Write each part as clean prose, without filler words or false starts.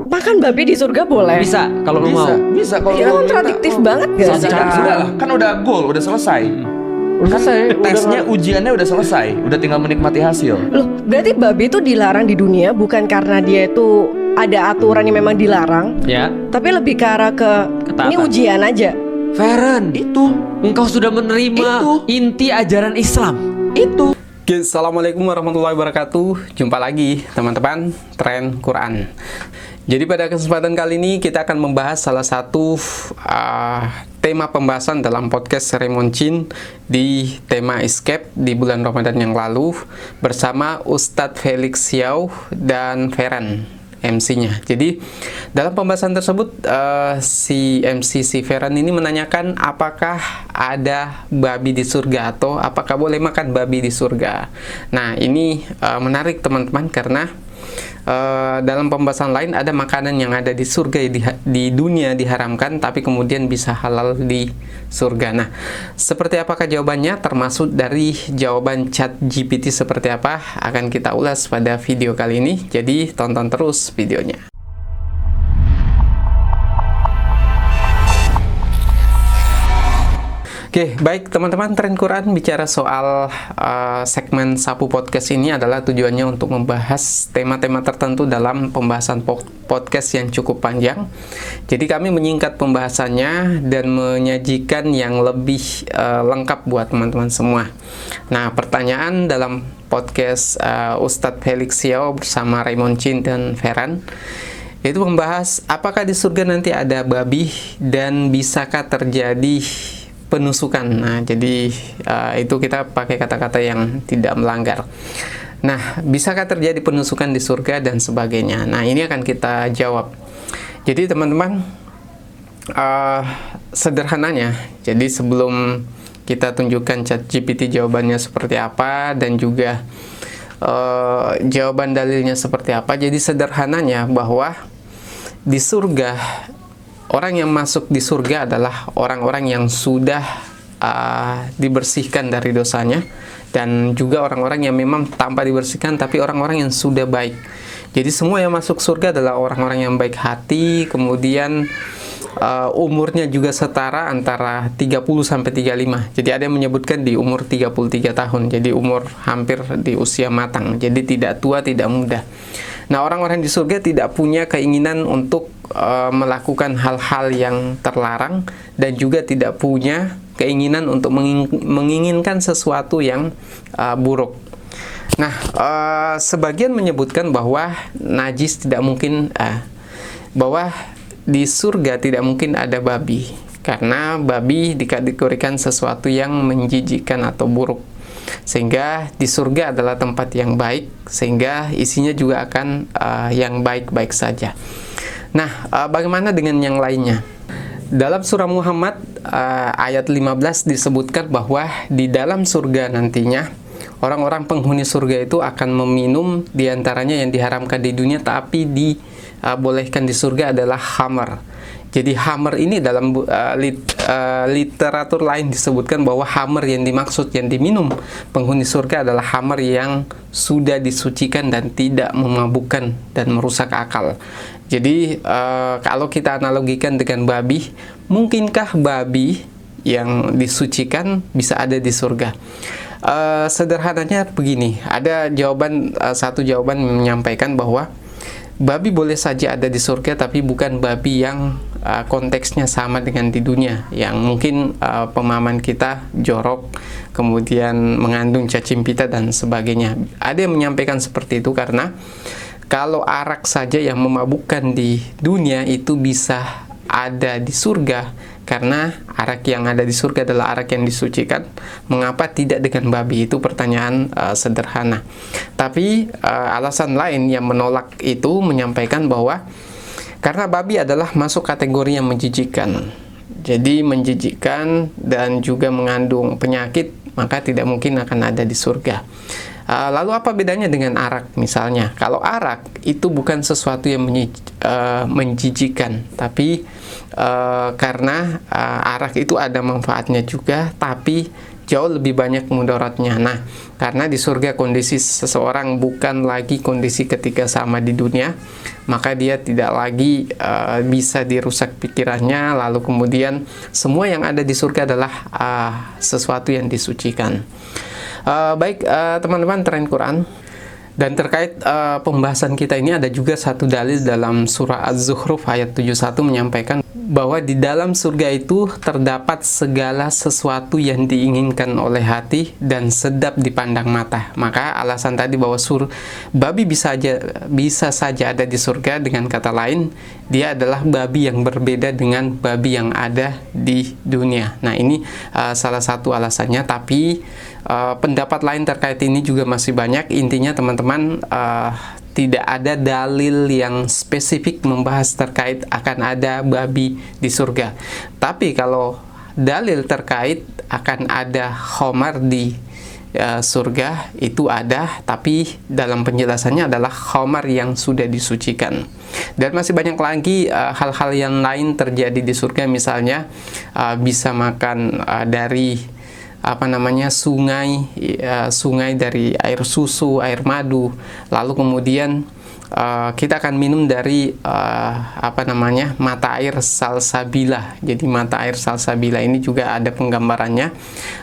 Makan babi di surga boleh? Bisa kalau lu mau. Bisa kalau Ini lu kontradiktif minta. banget gak sih? Sudah lah, kan udah goal, udah selesai. Tesnya, ujiannya udah selesai, udah tinggal menikmati hasil. Loh, berarti babi itu dilarang di dunia bukan karena dia itu ada aturan yang memang dilarang, Ya. tapi lebih ke arah ke Ketaatan. ini ujian aja. Feren, Itu, engkau sudah menerima Itu. inti ajaran Islam. itu. Oke, Assalamualaikum warahmatullahi wabarakatuh. Jumpa lagi teman-teman Tren Quran. Jadi pada kesempatan kali ini kita akan membahas salah satu tema pembahasan dalam podcast Raymond Chin di tema Escape di bulan Ramadan yang lalu bersama Ustadz Felix Xiao dan Feren MC-nya. Jadi dalam pembahasan tersebut si MC si Feren ini menanyakan apakah ada babi di surga atau apakah boleh makan babi di surga. Nah ini menarik teman-teman karena dalam pembahasan lain ada makanan yang ada di surga di dunia diharamkan tapi kemudian bisa halal di surga. Nah, seperti apakah jawabannya termasuk dari jawaban ChatGPT seperti apa akan kita ulas pada video kali ini. Jadi tonton terus videonya. Oke, baik teman-teman Tren Quran, bicara soal segmen Sapu Podcast ini adalah tujuannya untuk membahas tema-tema tertentu dalam pembahasan podcast yang cukup panjang. Jadi kami menyingkat pembahasannya dan menyajikan yang lebih lengkap buat teman-teman semua. Nah, pertanyaan dalam podcast Ustadz Felix Xiao bersama Raymond Chin dan Feren itu membahas apakah di surga nanti ada babi dan bisakah terjadi penusukan. Nah, jadi itu kita pakai kata-kata yang tidak melanggar. Nah, bisakah terjadi penusukan di surga dan sebagainya? Nah, ini akan kita jawab. Jadi teman-teman, sederhananya, jadi sebelum kita tunjukkan ChatGPT jawabannya seperti apa dan juga jawaban dalilnya seperti apa, jadi sederhananya bahwa di surga orang yang masuk di surga adalah orang-orang yang sudah dibersihkan dari dosanya dan juga orang-orang yang memang tanpa dibersihkan tapi orang-orang yang sudah baik. Jadi semua yang masuk surga adalah orang-orang yang baik hati, kemudian umurnya juga setara antara 30 sampai 35. Jadi ada yang menyebutkan di umur 33 tahun. Jadi umur hampir di usia matang. Jadi tidak tua, tidak muda. Nah, orang-orang di surga tidak punya keinginan untuk melakukan hal-hal yang terlarang dan juga tidak punya keinginan untuk menginginkan sesuatu yang buruk. Nah, sebagian menyebutkan bahwa najis tidak mungkin, bahwa di surga tidak mungkin ada babi karena babi dikategorikan sesuatu yang menjijikkan atau buruk. Sehingga di surga adalah tempat yang baik, sehingga isinya juga akan yang baik-baik saja. Nah, bagaimana dengan yang lainnya? Dalam surah Muhammad ayat 15 disebutkan bahwa di dalam surga nantinya orang-orang penghuni surga itu akan meminum diantaranya yang diharamkan di dunia tapi dibolehkan di surga adalah khamar. Jadi khamar ini dalam literatur lain disebutkan bahwa khamar yang dimaksud yang diminum penghuni surga adalah khamar yang sudah disucikan dan tidak memabukkan dan merusak akal. Jadi kalau kita analogikan dengan babi, mungkinkah babi yang disucikan bisa ada di surga? Sederhananya begini, ada satu jawaban menyampaikan bahwa babi boleh saja ada di surga tapi bukan babi yang konteksnya sama dengan di dunia, yang mungkin pemahaman kita jorok, kemudian mengandung cacing pita dan sebagainya. Ada yang menyampaikan seperti itu karena kalau arak saja yang memabukkan di dunia itu bisa ada di surga, karena arak yang ada di surga adalah arak yang disucikan. Mengapa tidak dengan babi? Itu pertanyaan sederhana. Tapi alasan lain yang menolak itu menyampaikan bahwa karena babi adalah masuk kategori yang menjijikkan. Jadi menjijikkan dan juga mengandung penyakit, maka tidak mungkin akan ada di surga. Lalu apa bedanya dengan arak misalnya? Kalau arak itu bukan sesuatu yang menjijikkan, tapi karena arak itu ada manfaatnya juga, tapi jauh lebih banyak mudaratnya. Nah, karena di surga kondisi seseorang bukan lagi kondisi ketika sama di dunia, maka dia tidak lagi bisa dirusak pikirannya, lalu kemudian semua yang ada di surga adalah sesuatu yang disucikan. Baik, teman-teman, tren Quran. Dan terkait pembahasan kita ini ada juga satu dalil dalam surah Az-Zukhruf ayat 71 menyampaikan bahwa di dalam surga itu terdapat segala sesuatu yang diinginkan oleh hati dan sedap dipandang mata. Maka alasan tadi bahwa babi bisa saja ada di surga, dengan kata lain dia adalah babi yang berbeda dengan babi yang ada di dunia. Nah, ini salah satu alasannya, tapi pendapat lain terkait ini juga masih banyak. Intinya teman-teman, tidak ada dalil yang spesifik membahas terkait akan ada babi di surga. Tapi kalau dalil terkait akan ada khamar di surga itu ada, tapi dalam penjelasannya adalah khamar yang sudah disucikan. Dan masih banyak lagi hal-hal yang lain terjadi di surga, misalnya bisa makan dari sungai dari air susu, air madu, lalu kemudian kita akan minum dari mata air salsabila. Jadi mata air salsabila ini juga ada penggambarannya.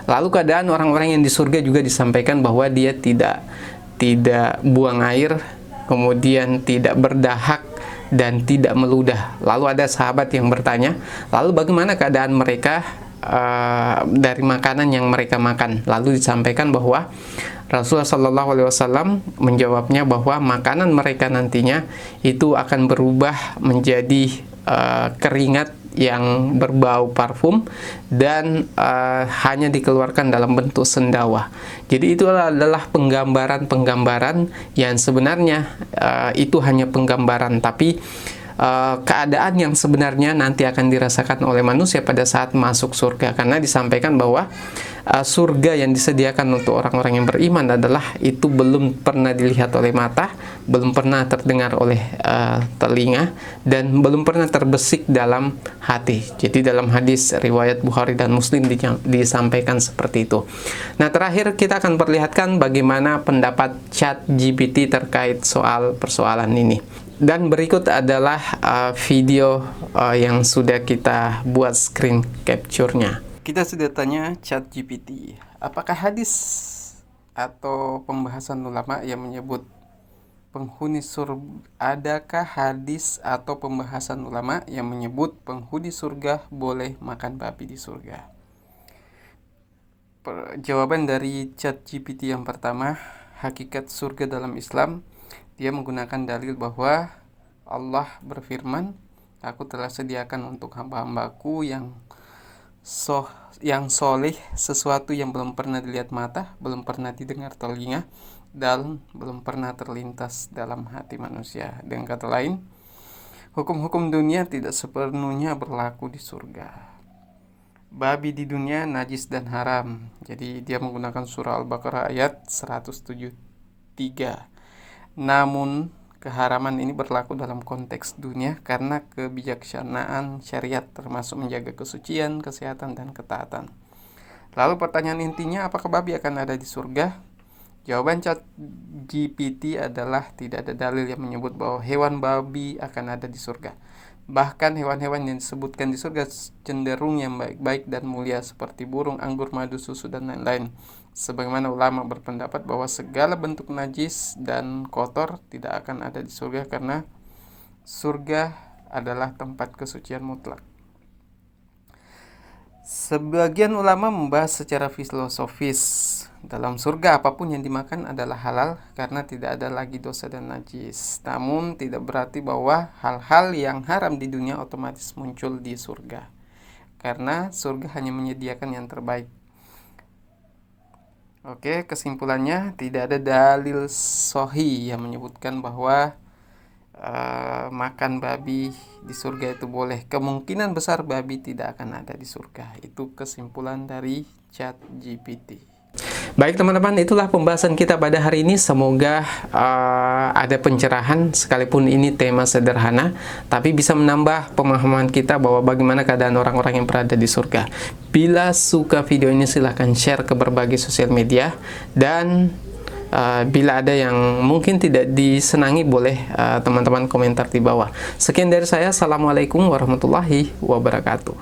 Lalu keadaan orang-orang yang di surga juga disampaikan bahwa dia tidak buang air, kemudian tidak berdahak dan tidak meludah. Lalu ada sahabat yang bertanya, lalu bagaimana keadaan mereka dari makanan yang mereka makan? Lalu disampaikan bahwa Rasulullah SAW menjawabnya bahwa makanan mereka nantinya itu akan berubah menjadi keringat yang berbau parfum dan hanya dikeluarkan dalam bentuk sendawa. Jadi itu adalah penggambaran yang sebenarnya itu hanya penggambaran, tapi keadaan yang sebenarnya nanti akan dirasakan oleh manusia pada saat masuk surga. Karena disampaikan bahwa surga yang disediakan untuk orang-orang yang beriman adalah itu belum pernah dilihat oleh mata, belum pernah terdengar oleh telinga, dan belum pernah terbesik dalam hati. Jadi dalam hadis riwayat Bukhari dan Muslim disampaikan seperti itu. Nah, terakhir kita akan perlihatkan bagaimana pendapat ChatGPT terkait soal persoalan ini. Dan berikut adalah video yang sudah kita buat screen capture-nya. Kita sudah tanya ChatGPT, apakah hadis atau pembahasan ulama yang menyebut penghuni surga, adakah hadis atau pembahasan ulama yang menyebut penghuni surga boleh makan babi di surga? Jawaban dari ChatGPT yang pertama, hakikat surga dalam Islam, dia menggunakan dalil bahwa Allah berfirman, aku telah sediakan untuk hamba-hambaku yang soleh sesuatu yang belum pernah dilihat mata, belum pernah didengar telinga, dan belum pernah terlintas dalam hati manusia. Dengan kata lain, hukum-hukum dunia tidak sepenuhnya berlaku di surga. Babi di dunia najis dan haram. Jadi dia menggunakan surah Al-Baqarah ayat 173. Namun keharaman ini berlaku dalam konteks dunia karena kebijaksanaan syariat, termasuk menjaga kesucian, kesehatan, dan ketaatan. Lalu pertanyaan intinya, apakah babi akan ada di surga? Jawaban ChatGPT adalah tidak ada dalil yang menyebut bahwa hewan babi akan ada di surga. Bahkan hewan-hewan yang disebutkan di surga cenderung yang baik-baik dan mulia seperti burung, anggur, madu, susu, dan lain-lain. Sebagaimana ulama berpendapat bahwa segala bentuk najis dan kotor tidak akan ada di surga karena surga adalah tempat kesucian mutlak. Sebagian ulama membahas secara filosofis, dalam surga apapun yang dimakan adalah halal karena tidak ada lagi dosa dan najis. Namun tidak berarti bahwa hal-hal yang haram di dunia otomatis muncul di surga, karena surga hanya menyediakan yang terbaik. Oke, kesimpulannya tidak ada dalil sahih yang menyebutkan bahwa makan babi di surga itu boleh. Kemungkinan besar babi tidak akan ada di surga. Itu kesimpulan dari ChatGPT. Baik teman-teman, itulah pembahasan kita pada hari ini. Semoga ada pencerahan, sekalipun ini tema sederhana, tapi bisa menambah pemahaman kita bahwa bagaimana keadaan orang-orang yang berada di surga. Bila suka video ini silahkan share ke berbagai sosial media, dan bila ada yang mungkin tidak disenangi, boleh teman-teman komentar di bawah. Sekian dari saya, Assalamualaikum warahmatullahi wabarakatuh.